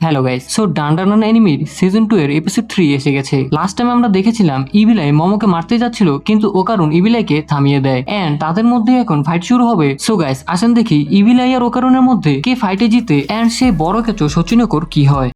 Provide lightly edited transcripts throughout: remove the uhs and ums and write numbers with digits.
Hello guys, so ডান্ডানান এনিমির season 2 এর episode 3 এসে গেছে। লাস্ট টাইম আমরা দেখেছিলাম ইবিলাই মোমোকে মারতে যাচ্ছিল, কিন্তু ওকারুন ইবিলাইকে থামিয়ে দেয় এন্ড তাদের মধ্যে এখন ফাইট শুরু হবে। সো গাইস, আসেন দেখি ইবিলাই আর ওকারুনের মধ্যে কে ফাইটে জিতে এন্ড সেই বড় কেঁচো শচীনকর কি হয়।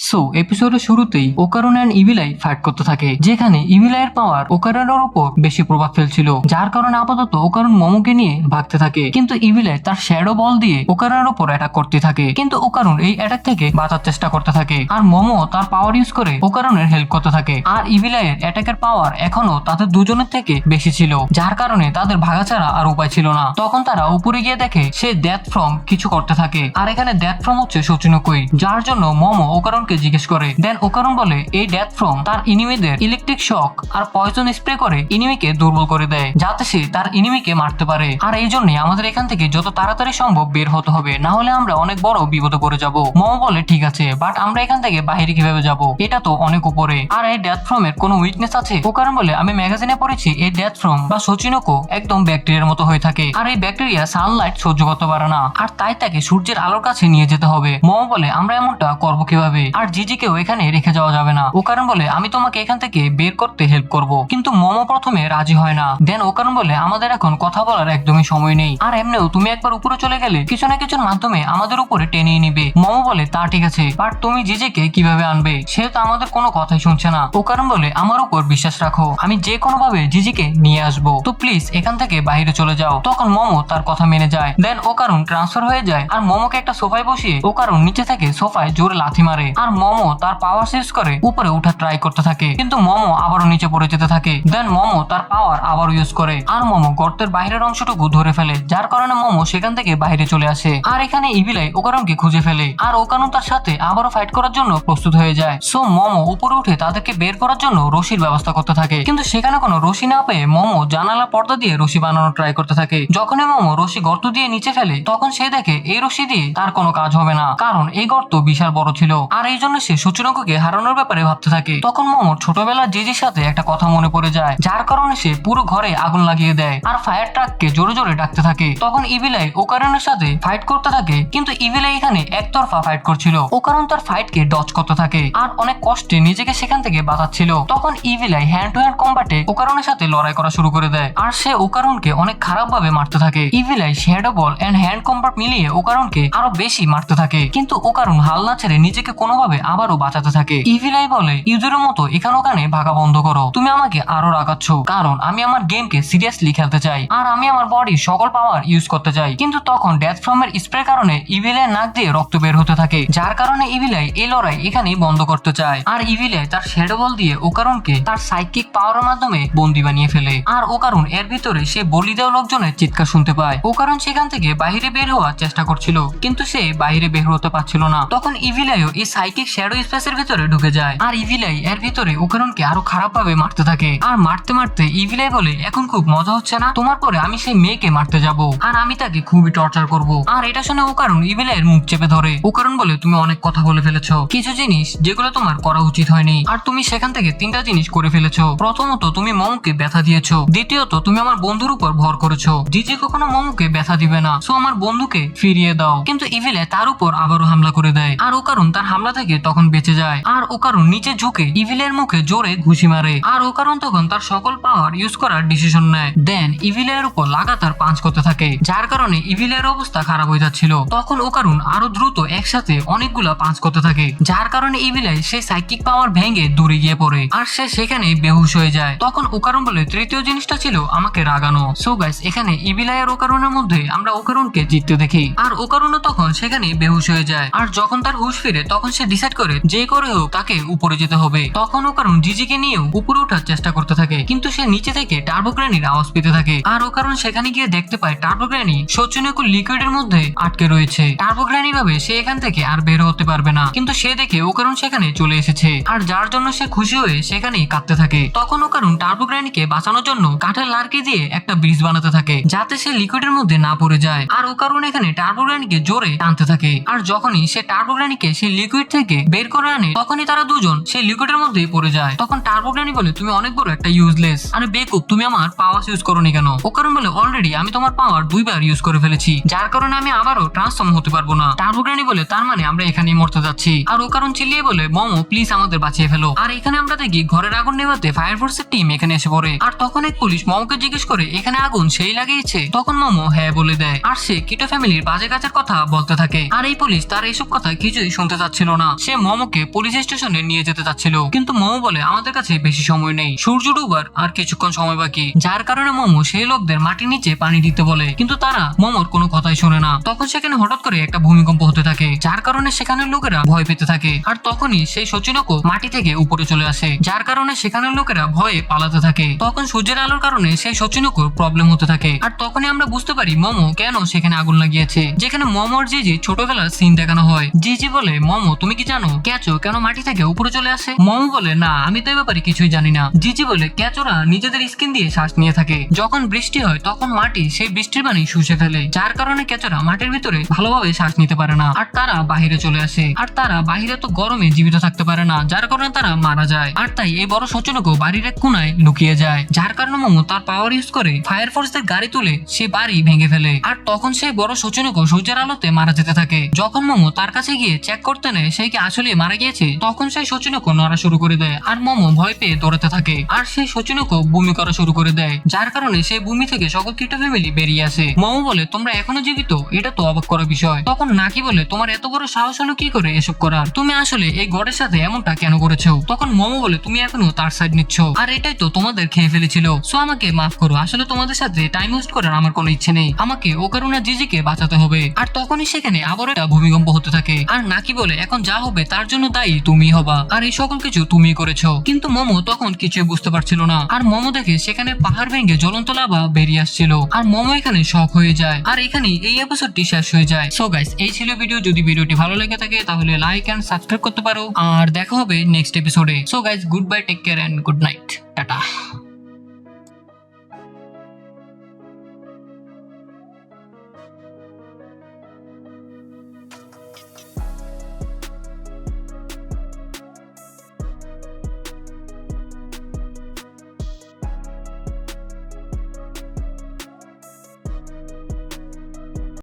সো এপিসোডের শুরুতেই ওকারুন এন্ড ইবিলাই ফাইট করতে থাকে, যেখানে ইবিলাইয়ের পাওয়ার ওকারুনের উপর বেশি প্রভাব ফেলছিল, যার কারণে আপাতত ওকারুন মোমোকে নিয়ে ভাগতে থাকে। কিন্তু ইবিলাই তার শ্যাডো বল দিয়ে ওকারুনের উপর অ্যাটাক করতে থাকে, কিন্তু ওকারুন এই অ্যাটাক থেকে বাঁচার চেষ্টা করতে থাকে আর মোমো তার পাওয়ার ইউজ করে ওকারুনের হেল্প করতে থাকে। আর ইবিলাইয়ের অ্যাটাকের পাওয়ার এখনো তাদের দুজনের থেকে বেশি ছিল, যার কারণে তাদের ভাগা ছাড়া আর উপায় ছিল না। তখন তারা উপরে গিয়ে দেখে সে ডেথ ফ্রম কিছু করতে থাকে, আর এখানে ডেথ ফ্রম হচ্ছে শচীনকই, যার জন্য মোমো ওকারুনকে জিজ্ঞেস করে। দেন ওকারুন বলে এই ডেথ ফ্রম তার ইনিমিদের ইলেকট্রিক শক আর পয়জন স্প্রে করে ইনিমিকে দুর্বল করে দেয়, যাতে সে তার ইনিমিকে মারতে পারে। আর এই জন্যই আমাদের এখান থেকে যত তাড়াতাড়ি সম্ভব বের হতে হবে, না হলে আমরা অনেক বড় বিপদে পড়ে যাব। মোমো বলে ঠিক আছে, বাট আমরা এখান থেকে বাইরে কিভাবে যাব? এটা তো অনেক উপরে, আর এই ডেথ ফ্রম এর কোনো উইকনেস আছে? ওকারুন বলে আমি ম্যাগাজিনে পড়েছি এই ডেথ ফ্রম বা শচীনকো একদম ব্যাকটেরিয়ার মতো হয়ে থাকে, আর এই ব্যাকটেরিয়া সানলাইট সহ্য করতে পারে না, আর তাই তাকে সূর্যের আলোর কাছে নিয়ে যেতে হবে। মোমো বলে আমরা এমনটা করবো কিভাবে? আর জিজিকেও এখানে রেখে যাওয়া যাবে না। ওকারুন বলে আমি তোমাকে এখান থেকে বের করতে হেল্প করব, কিন্তু মোমো প্রথমে রাজি হয় না। দেন ওকারুন বলে আমাদের এখন কথা বলার একদমই সময় নেই, আর এমনিও তুমি একবার উপরে চলে গেলে কিছু না কিছুর মাধ্যমে আমাদের উপরে টেনে নিবে। মোমো বলে তা ঠিক আছে, বাট তুমি জিজিকে কিভাবে আনবে? সে তো আমাদের কোনো কথাই শুনছে না। ওকারুন বলে আমার উপর বিশ্বাস রাখো, আমি যে কোনো ভাবে জিজিকে নিয়ে আসবো, তো প্লিজ এখান থেকে বাইরে চলে যাও। তখন মোমো তার কথা মেনে যায়। দেন ওকারুন ট্রান্সফার হয়ে যায় আর মোমোকে একটা সোফায় বসিয়ে ওকারুন নিচে থেকে সোফায় জোরে লাথি মারে, আর মোমো তার পাওয়ার ইউজ করে উপরে উঠা ট্রাই করতে থাকে, কিন্তু মোমো আবারও নিচে পড়ে যেতে থাকে। দেন মোমো তার পাওয়ার আবার ইউজ করে আর মোমো গর্তের বাইরের অংশটুকু ধরে ফেলে, যার কারণে মোমো সেখান থেকে বাইরে চলে আসে। আর এখানে ইবিলাই ওকারুনকে খুঁজে ফেলে, আর ওকারুন তার সাথে আবারও ফাইট করার জন্য প্রস্তুত হয়ে যায়। সো মোমো উপরে উঠে তাদেরকে বের করার জন্য রশির ব্যবস্থা করতে থাকে, কিন্তু সেখানে কোনো রশি না পেয়ে মোমো জানালা পর্দা দিয়ে রশি বানানোর ট্রাই করতে থাকে। যখনই মোমো রশি গর্ত দিয়ে নিচে ফেলে, তখন সে দেখে এই রশি দিয়ে তার কোনো কাজ হবে না, কারণ এই গর্ত বিশাল বড় ছিল, আর এই জন্য সে শচীনকোকে হারানোর ব্যাপারে ভাবতে থাকে। তখন মোমোর ছোটবেলার জিজির সাথে একটা কথা মনে পড়ে যায়, যার কারণে সে পুরো ঘরে আগুন লাগিয়ে দেয় আর ফায়ার ট্রাককে জোরে জোরে ডাকতে থাকে। তখন ইবিলাই ওকারুনের সাথে ফাইট করতে থাকে, কিন্তু ইবিলাই এখানে একতরফা ফাইট করছিল। ওকারুন তার ফাইটকে ডজ করতে থাকে আর অনেক কষ্টে নিজেকে সেখান থেকে বাঁচাচ্ছিল। তখন ইবিলাই হ্যান্ড টু হ্যান্ড কম্বাটে ওকারুনের সাথে লড়াই করা শুরু করে দেয়, আর সে ওকারুনকে অনেক খারাপ ভাবে মারতে থাকে। ইবিলাই shadow ball and hand combat মিলিয়ে ওকারুনকে আরো বেশি মারতে থাকে, কিন্তু ওকারুন হাল না ছেড়ে নিজেকে কোনোভাবে আবারও বাঁচাতে থাকে। ইবিলাই বলে ইউজুরের মতো এখানে ওখানে ভাগা বন্ধ করো, তুমি আমাকে আরো রাগাচ্ছ, কারণ আমি আমার গেমকে সিরিয়াসলি খেলতে চাই আর আমি আমার বডির সকল পাওয়ার ইউজ করতে চাই। কিন্তু তখন ডেথ ফ্রম এর স্প্রে কারণে ইবিলাই নাক দিয়ে রক্ত বের হতে থাকে, যার কারণে ইবিলাই এই লড়াই এখানেই বন্ধ করতে চায়। আর ইবিলাই তার শ্যাডো বল দিয়ে ওকারুনকে তার সাইকিক পাওয়ারের মাধ্যমে বন্দি বানিয়ে ফেলে, আর ওকারুন এর ভিতরে সে বলি দেওয়া লোকজনের চিৎকার শুনতে পায়। ওকারুন সেখান থেকে বাইরে বের হওয়ার চেষ্টা করছিল, কিন্তু সে বাইরে বের হতে পারছিল না। তখন ইবিলাইও এই সাইকিক শ্যাডো স্পেসের ভিতরে ঢুকে যায়, আর ইভিলাই এর ভিতরে ওকারুনকে আরো খারাপ ভাবে মারতে থাকে। আর মারতে মারতে ইভিলাই বলে এখন খুব মজা হচ্ছে না? তোমার পরে আমি সেই মেয়েকে মারতে যাব, আর আমি তাকে খুবই টর্চার করব। আর এটা শুনে ওকারুন ইভিলাইয়ের মুখ চেপে ধরে। ওকারুন বলে তুমি অনেক কথা বলে ফেলেছো, কিছু জিনিস যেগুলো তোমার করা উচিত হয়নি, আর তুমি সেখান থেকে 3টা জিনিস করে ফেলেছো। প্রথমত তুমি মোমোকে ব্যথা দিয়েছো, দ্বিতীয়ত তুমি আমার বন্ধুর উপর ভর করেছো। জিজি কখনো মোমোকে ব্যথা দিবে না, সো আমার বন্ধুকে ফিরিয়ে দাও। কিন্তু ইভিলাই তার উপর আবারও হামলা করে দেয়, আর ওকারুন তার হামলা থেকে তখন বেঁচে যায়। আর ওকারুন নিচে ঝুঁকে ইভিলের মুখে জোরে ঘুষি মারে, আর ওকারুন তখন তার সকল পাওয়ার ইউজ করার ডিসিশন নেয়। দেন ইভিলের উপর লাগাতার পাঞ্চ করতে থাকে, যার কারণে ইভিলের অবস্থা খারাপ হয়ে যাচ্ছিল। তখন ওকারুন আরো দ্রুত একসাথে অনেকগুলা পাঞ্চ করতে থাকে, যার কারণে ইভিলাই সেই সাইকিক পাওয়ার ভেঙে দূরে গিয়ে পড়ে, আর সে সেখানে বেহুশ হয়ে যায়। তখন ওকারুন বলে তৃতীয় জিনিসটা ছিল আমাকে রাগানো। সো গাইস, এখানে ইভিলাই আর ওকারুনের মধ্যে আমরা ওকারুনকে জিততে দেখি, আর ওকারুনও তখন সেখানে বেহুশ হয়ে যায়। আর যখন তার হুশ ফিরে, তখন সে ডিসাইড করে যে করে হোক তাকে উপরে যেতে হবে। তখন ওকারুন জিজিকে নিয়েও উপরে ওঠার চেষ্টা করতে থাকে, কিন্তু সে নিচে থেকে টার্বো গ্র্যানির আওয়াজ পেতে থাকে। আর ওকারুন সেখানে গিয়ে দেখতে পায় টার্বো গ্র্যানি শচীনকো লিকুইডের মধ্যে আটকে রয়েছে। টার্বো গ্র্যানি ভাবে সে এখান থেকে আর বের হতে পারবে না, কিন্তু সে দেখে ওকারুন সেখানে চলে এসেছে, আর যার জন্য সে খুশি হয়ে সেখানেই কাঁদতে থাকে। তখন ওকারুন টার্বো গ্র্যানিকে বাঁচানোর জন্য কাঠের লার্কি দিয়ে একটা ব্রিজ বানাতে থাকে, যাতে সে লিকুইডের মধ্যে না পড়ে যায়। আর ওকারুন এখানে টার্বো গ্র্যানিকে জোরে টানতে থাকে, আর যখনই সে টার্বো গ্র্যানিকে সেই লিকুইড থেকে থেকে বের করে আনে তখনই তারা দুজন সেই লিকুইডের মধ্যে পড়ে যায়। তখন টার্বো গ্র্যানি বলে, তুমি অনেক বড় একটা ইউজলেস, আরে বেকুব, তুমি আমার পাওয়ার ইউজ করোনি কেন? ওকারণ বলে, অলরেডি আমি তোমার পাওয়ার 2 বার ইউজ করে ফেলেছি, যার কারণে আমি আবারও ট্রান্সফর্ম হতে পারবো না। টার্বো গ্র্যানি বলে, তার মানে আমরা এখানেই মরতে যাচ্ছি। আর ওকারণ চিল্লিয়ে বলে, মোমো প্লিজ আমাদের বাঁচিয়ে ফেলো। আর এখানে আমরা দেখি ঘরের আগুন নেভাতে ফায়ার ফোর্সের টিম এখানে এসে পড়ে। আর তখন এক পুলিশ মোমোকে জিজ্ঞেস করে, এখানে আগুন সেই লাগিয়েছে? তখন মোমো হ্যাঁ বলে দেয়। আর সে কিটো ফ্যামিলির বাজে কাজের কথা বলতে থাকে। আর এই পুলিশ তার এইসব কথা কিছুই শুনতে চাচ্ছিল না। সে মোমোকে পুলিশ স্টেশনে নিয়ে যেতে চাচ্ছিল, কিন্তু মোমো বলে, আমাদের কাছে বেশি সময় নেই, সূর্য ডুবার আর কিছুক্ষণ সময় বাকি। যার কারণে মোমো সেই লোকদের মাটির নিচে পানি দিতে বলে, কিন্তু তারা মোমোর কোনো কথাই শোনে না। তখন সেখানে হঠাৎ করে একটা ভূমিকম্প হতে থাকে, যার কারণে সেখানের লোকেরা ভয় পেতে থাকে। আর তখনই সেই সচিনকো মাটি থেকে উপরে চলে আসে, যার কারণে সেখানের লোকেরা ভয়ে পালাতে থাকে। তখন সূর্যের আলোর কারণে সেই সচিনকোর প্রবলেম হতে থাকে। আর তখনই আমরা বুঝতে পারি মোমো কেন সেখানে আগুন লাগিয়েছে, যেখানে মোমোর জিজি ছোটবেলার সিন দেখানো হয়। জিজি বলে, মোমো তুমি কি জানো ক্যাচো কেন মাটি থেকে উপরে চলে আসে? মোমো বলে, না আমি তো এ ব্যাপারে কিছুই জানি না। জিজি বলে, ক্যাচোরা নিজেদের স্কিন দিয়ে শ্বাস নিয়ে থাকে, যখন বৃষ্টি হয় তখন মাটি সেই বৃষ্টির পানি শুষে ফেলে, যার কারণে ক্যাচোরা মাটির ভিতরে ভালোভাবে শ্বাস নিতে পারে না। আর তারা বাহিরে চলে আসে, আর তারা বাহিরে তো গরমে জীবিত থাকতে পারে না, যার কারণে তারা মারা যায়। আর তাই এই বড় সচিনকো বাড়ির এক কোনায় লুকিয়ে যায়, যার কারণে মোমো তার পাওয়ার ইউজ করে ফায়ার ফোর্সের গাড়ি তুলে সে বাড়ি ভেঙে ফেলে। আর তখন সেই বড় সচিনকো সূর্যের আলোতে মারা যেতে থাকে। যখন মোমো তার কাছে গিয়ে চেক করতে নেয় সে কি আসলে মারা গিয়েছে, তখন সেই সচিনকো নড়া শুরু করে দেয়। আর মোমো ভয় পেয়ে দৌড়াতে থাকে, আর সেই সচিনকো বমি করা শুরু করে দেয়, যার কারণে সেই ভূমি থেকে সকল কিটো ফ্যামিলি বেরিয়ে আসে। মোমো বলে, তোমরা এখনো জীবিত, এটা তো অবাক করা বিষয়। তখন নাকি বলে, তোমার এত বড় সাহস হলো কি করে এসব করার? তুমি আসলে এই গডের সাথে এমনটা কেন করেছো? তখন মোমো বলে, তুমি এখনো তার সাইড নিচ্ছ, আর এটাই তো তোমাদের খেয়ে ফেলেছিল, সো আমাকে মাফ করো, আসলে তোমাদের সাথে টাইম ওয়েস্ট করার আমার কোনো ইচ্ছে নেই, আমাকে ওকারণ আর জিজিকে বাঁচাতে হবে। আর তখনই সেখানে আবার একটা ভূমিকম্প হতে থাকে। আর নাকি বলে, এখন যা হবে তার জন্য দায়ী তুমি হবা, আর এই সকল কিছু তুমি করেছো। কিন্তু মোমো তখন কিছুই বুঝতে পারছিল না। আর মোমো দেখে সেখানে পাহাড় ভেঙে জ্বলন্ত লাভা বেরিয়ে আসছিল, আর মোমো এখানে শক হয়ে যায়। আর এখানেই এই এপিসোডটি শেষ হয়ে যায়। সো গাইস, এই ছিল ভিডিও। যদি ভিডিওটি ভালো লেগে থাকে তাহলে লাইক এন্ড সাবস্ক্রাইব করতে পারো, আর দেখা হবে নেক্সট এপিসোডে। So guys, good bye, take care and good night, tata.